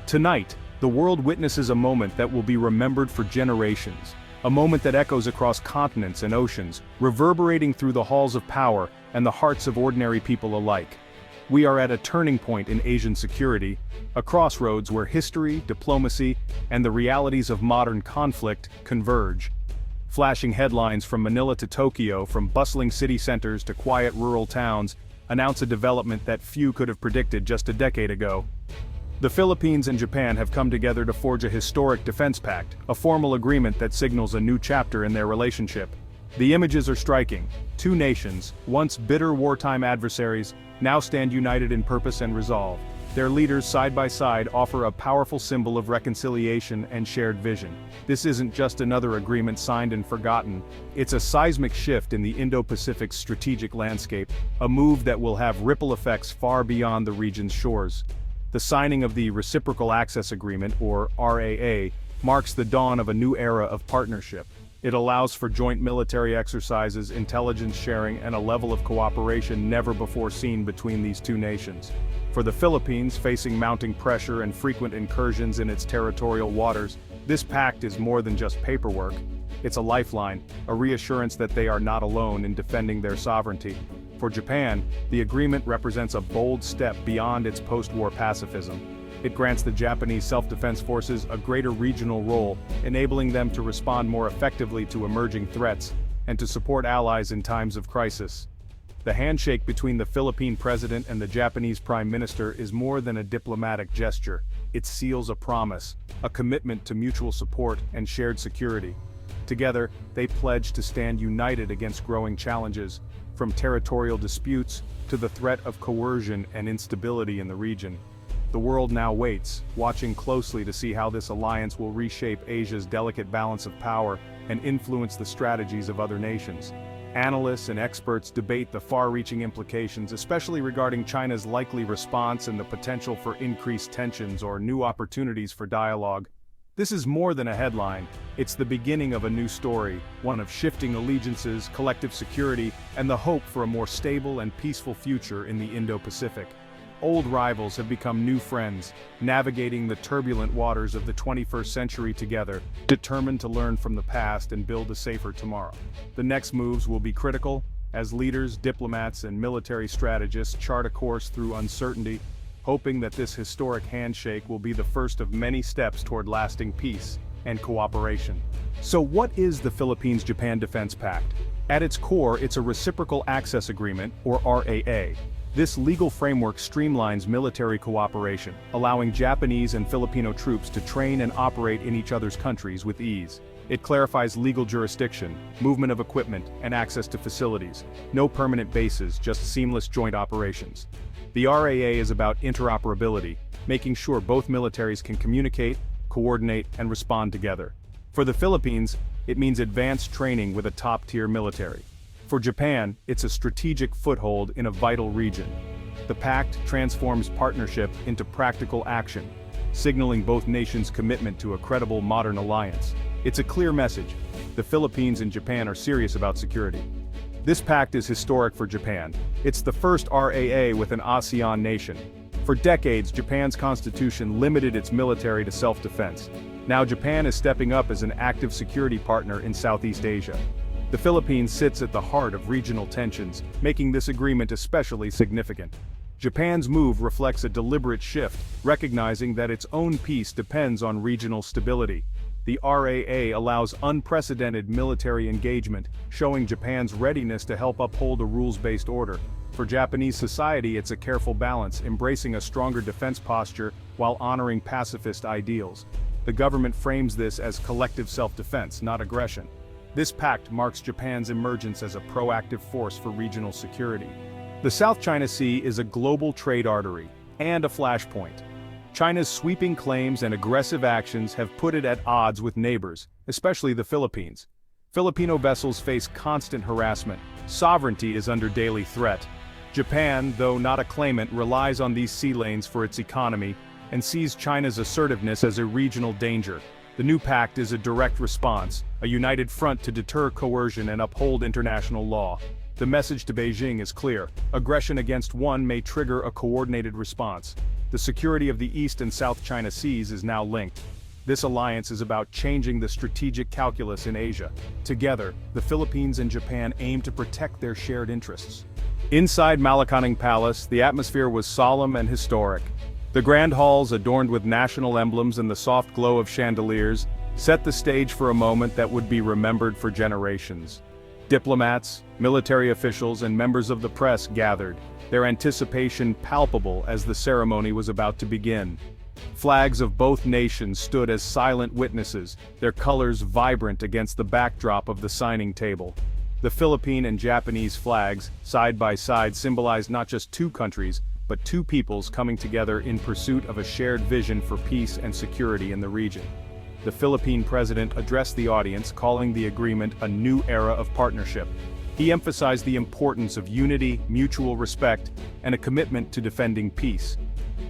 Tonight, the world witnesses a moment that will be remembered for generations. A moment that echoes across continents and oceans, reverberating through the halls of power and the hearts of ordinary people alike. We are at a turning point in Asian security, a crossroads where history, diplomacy, and the realities of modern conflict converge. Flashing headlines from Manila to Tokyo, from bustling city centers to quiet rural towns, announce a development that few could have predicted just a decade ago. The Philippines and Japan have come together to forge a historic defense pact, a formal agreement that signals a new chapter in their relationship. The images are striking. Two nations, once bitter wartime adversaries, now stand united in purpose and resolve. Their leaders side by side offer a powerful symbol of reconciliation and shared vision. This isn't just another agreement signed and forgotten, it's a seismic shift in the Indo-Pacific strategic landscape, a move that will have ripple effects far beyond the region's shores. The signing of the Reciprocal Access Agreement, or RAA, marks the dawn of a new era of partnership. It allows for joint military exercises, intelligence sharing, and a level of cooperation never before seen between these two nations. For the Philippines, facing mounting pressure and frequent incursions in its territorial waters, this pact is more than just paperwork. It's a lifeline, a reassurance that they are not alone in defending their sovereignty. For Japan, the agreement represents a bold step beyond its post-war pacifism. It grants the Japanese self-defense forces a greater regional role, enabling them to respond more effectively to emerging threats, and to support allies in times of crisis. The handshake between the Philippine president and the Japanese prime minister is more than a diplomatic gesture. It seals a promise, a commitment to mutual support and shared security. Together, they pledge to stand united against growing challenges, from territorial disputes to the threat of coercion and instability in the region. The world now waits, watching closely to see how this alliance will reshape Asia's delicate balance of power and influence the strategies of other nations. Analysts and experts debate the far-reaching implications, especially regarding China's likely response and the potential for increased tensions or new opportunities for dialogue. This is more than a headline, it's the beginning of a new story, one of shifting allegiances, collective security, and the hope for a more stable and peaceful future in the Indo-Pacific. Old rivals have become new friends, navigating the turbulent waters of the 21st century together, determined to learn from the past and build a safer tomorrow. The next moves will be critical, as leaders, diplomats, and military strategists chart a course through uncertainty, hoping that this historic handshake will be the first of many steps toward lasting peace and cooperation. So what is the Philippines-Japan Defense Pact? At its core, it's a Reciprocal Access Agreement, or RAA. This legal framework streamlines military cooperation, allowing Japanese and Filipino troops to train and operate in each other's countries with ease. It clarifies legal jurisdiction, movement of equipment, and access to facilities. No permanent bases, just seamless joint operations. The RAA is about interoperability, making sure both militaries can communicate, coordinate, and respond together. For the Philippines, it means advanced training with a top-tier military. For Japan, it's a strategic foothold in a vital region. The pact transforms partnership into practical action, signaling both nations' commitment to a credible modern alliance. It's a clear message: the Philippines and Japan are serious about security. This pact is historic for Japan. It's the first RAA with an ASEAN nation. For decades, Japan's constitution limited its military to self-defense. Now Japan is stepping up as an active security partner in Southeast Asia. The Philippines sits at the heart of regional tensions, making this agreement especially significant. Japan's move reflects a deliberate shift, recognizing that its own peace depends on regional stability. The RAA allows unprecedented military engagement, showing Japan's readiness to help uphold a rules-based order. For Japanese society, it's a careful balance, embracing a stronger defense posture while honoring pacifist ideals. The government frames this as collective self-defense, not aggression. This pact marks Japan's emergence as a proactive force for regional security. The South China Sea is a global trade artery and a flashpoint. China's sweeping claims and aggressive actions have put it at odds with neighbors, especially the Philippines. Filipino vessels face constant harassment. Sovereignty is under daily threat. Japan, though not a claimant, relies on these sea lanes for its economy and sees China's assertiveness as a regional danger. The new pact is a direct response, a united front to deter coercion and uphold international law. The message to Beijing is clear: aggression against one may trigger a coordinated response. the security of the East and South China Seas is now linked. This alliance is about changing the strategic calculus in Asia. Together, the Philippines and Japan aim to protect their shared interests. Inside Malacanang Palace, the atmosphere was solemn and historic. The grand halls, adorned with national emblems and the soft glow of chandeliers, set the stage for a moment that would be remembered for generations. Diplomats, military officials, and members of the press gathered, their anticipation palpable as the ceremony was about to begin. Flags of both nations stood as silent witnesses, their colors vibrant against the backdrop of the signing table. The Philippine and Japanese flags, side by side, symbolized not just two countries, but two peoples coming together in pursuit of a shared vision for peace and security in the region. The Philippine president addressed the audience, calling the agreement a new era of partnership. He emphasized the importance of unity, mutual respect, and a commitment to defending peace.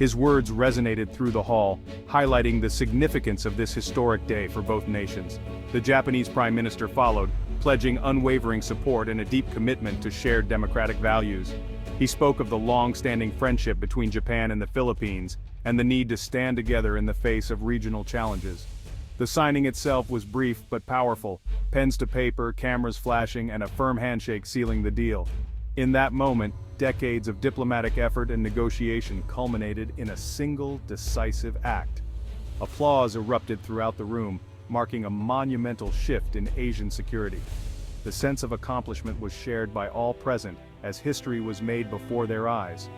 His words resonated through the hall, highlighting the significance of this historic day for both nations. The Japanese Prime Minister followed, pledging unwavering support and a deep commitment to shared democratic values. He spoke of the long-standing friendship between Japan and the Philippines, and the need to stand together in the face of regional challenges. The signing itself was brief but powerful, pens to paper, cameras flashing, and a firm handshake sealing the deal. In that moment, decades of diplomatic effort and negotiation culminated in a single, decisive act. Applause erupted throughout the room, marking a monumental shift in Asian security. The sense of accomplishment was shared by all present, as history was made before their eyes.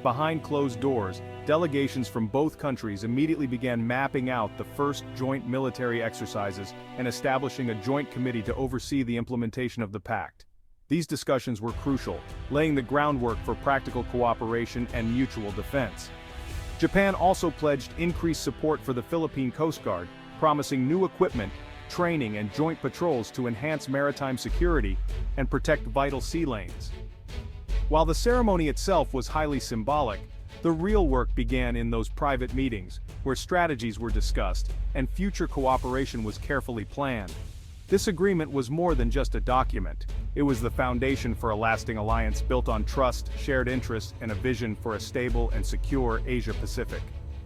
Behind closed doors, delegations from both countries immediately began mapping out the first joint military exercises and establishing a joint committee to oversee the implementation of the Pact. These discussions were crucial, laying the groundwork for practical cooperation and mutual defense. Japan also pledged increased support for the Philippine Coast Guard, promising new equipment, training, and joint patrols to enhance maritime security and protect vital sea lanes. While the ceremony itself was highly symbolic, the real work began in those private meetings, where strategies were discussed and future cooperation was carefully planned. This agreement was more than just a document. It was the foundation for a lasting alliance built on trust, shared interests, and a vision for a stable and secure Asia-Pacific.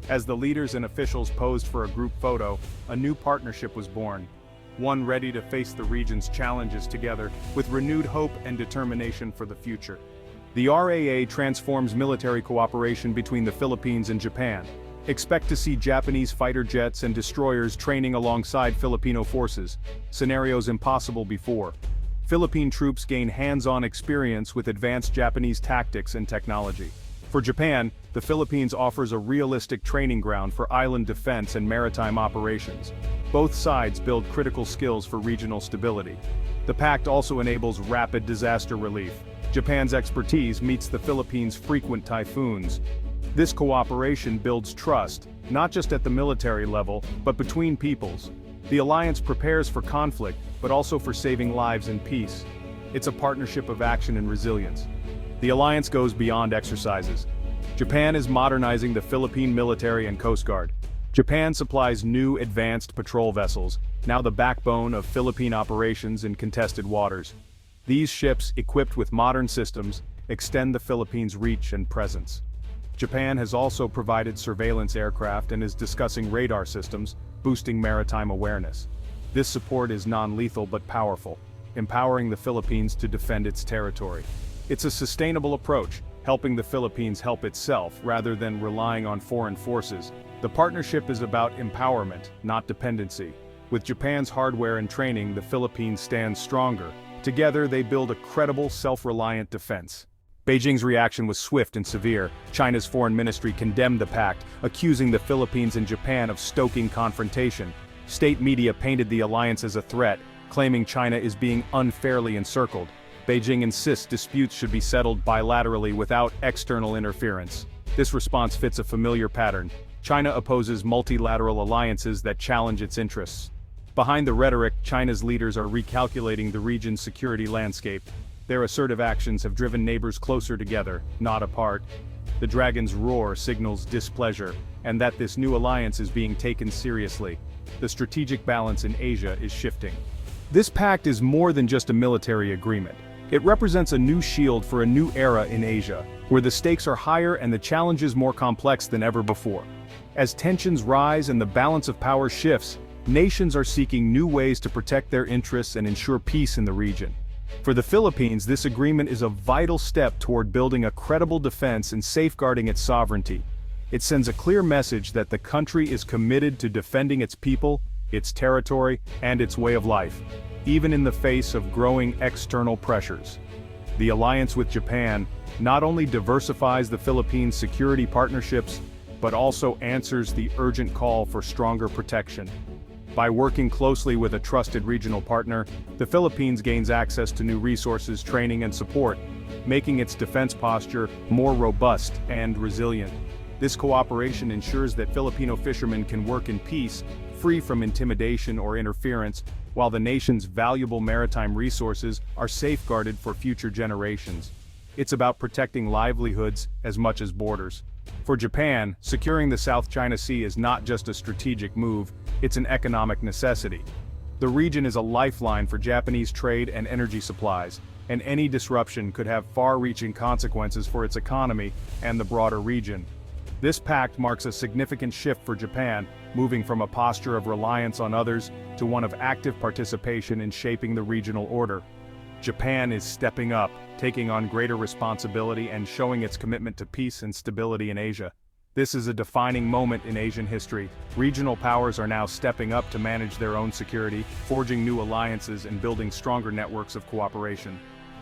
As the leaders and officials posed for a group photo, a new partnership was born. One ready to face the region's challenges together, with renewed hope and determination for the future. The RAA transforms military cooperation between the Philippines and Japan. Expect to see Japanese fighter jets and destroyers training alongside Filipino forces, scenarios impossible before. Philippine troops gain hands-on experience with advanced Japanese tactics and technology. For Japan, the Philippines offers a realistic training ground for island defense and maritime operations. Both sides build critical skills for regional stability. The Pact also enables rapid disaster relief. Japan's expertise meets the Philippines' frequent typhoons. This cooperation builds trust, not just at the military level, but between peoples. The alliance prepares for conflict, but also for saving lives in peace. It's a partnership of action and resilience. The alliance goes beyond exercises. Japan is modernizing the Philippine military and Coast Guard. Japan supplies new advanced patrol vessels, now the backbone of Philippine operations in contested waters. These ships, equipped with modern systems, extend the Philippines' reach and presence. Japan has also provided surveillance aircraft and is discussing radar systems, boosting maritime awareness. This support is non-lethal but powerful, empowering the Philippines to defend its territory. It's a sustainable approach, helping the Philippines help itself rather than relying on foreign forces. The partnership is about empowerment, not dependency. With Japan's hardware and training, the Philippines stands stronger. Together, they build a credible, self-reliant defense. Beijing's reaction was swift and severe. China's foreign ministry condemned the pact, accusing the Philippines and Japan of stoking confrontation. State media painted the alliance as a threat, claiming China is being unfairly encircled. Beijing insists disputes should be settled bilaterally without external interference. This response fits a familiar pattern. China opposes multilateral alliances that challenge its interests. Behind the rhetoric, China's leaders are recalculating the region's security landscape. Their assertive actions have driven neighbors closer together, not apart. The dragon's roar signals displeasure, and that this new alliance is being taken seriously. The strategic balance in Asia is shifting. This pact is more than just a military agreement. It represents a new shield for a new era in Asia, where the stakes are higher and the challenges more complex than ever before. As tensions rise and the balance of power shifts, nations are seeking new ways to protect their interests and ensure peace in the region. For the Philippines, this agreement is a vital step toward building a credible defense and safeguarding its sovereignty. It sends a clear message that the country is committed to defending its people, its territory, and its way of life, even in the face of growing external pressures. The alliance with Japan not only diversifies the Philippines' security partnerships, but also answers the urgent call for stronger protection. By working closely with a trusted regional partner, the Philippines gains access to new resources, training, and support, making its defense posture more robust and resilient. This cooperation ensures that Filipino fishermen can work in peace, free from intimidation or interference, while the nation's valuable maritime resources are safeguarded for future generations. It's about protecting livelihoods as much as borders. For Japan, securing the South China Sea is not just a strategic move, it's an economic necessity. The region is a lifeline for Japanese trade and energy supplies, and any disruption could have far-reaching consequences for its economy and the broader region. This pact marks a significant shift for Japan, moving from a posture of reliance on others to one of active participation in shaping the regional order. Japan is stepping up, taking on greater responsibility and showing its commitment to peace and stability in Asia. This is a defining moment in Asian history. Regional powers are now stepping up to manage their own security, forging new alliances and building stronger networks of cooperation.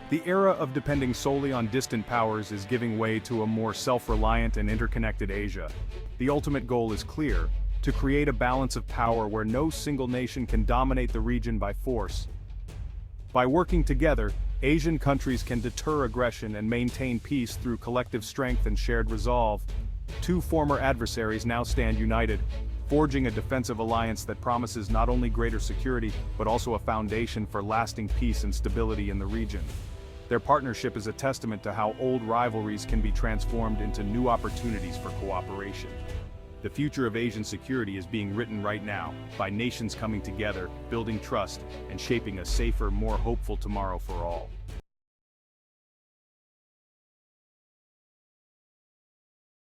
The era of depending solely on distant powers is giving way to a more self-reliant and interconnected Asia. The ultimate goal is clear: to create a balance of power where no single nation can dominate the region by force. By working together, Asian countries can deter aggression and maintain peace through collective strength and shared resolve. Two former adversaries now stand united, forging a defensive alliance that promises not only greater security, but also a foundation for lasting peace and stability in the region. Their partnership is a testament to how old rivalries can be transformed into new opportunities for cooperation. The future of Asian security is being written right now, by nations coming together, building trust, and shaping a safer, more hopeful tomorrow for all.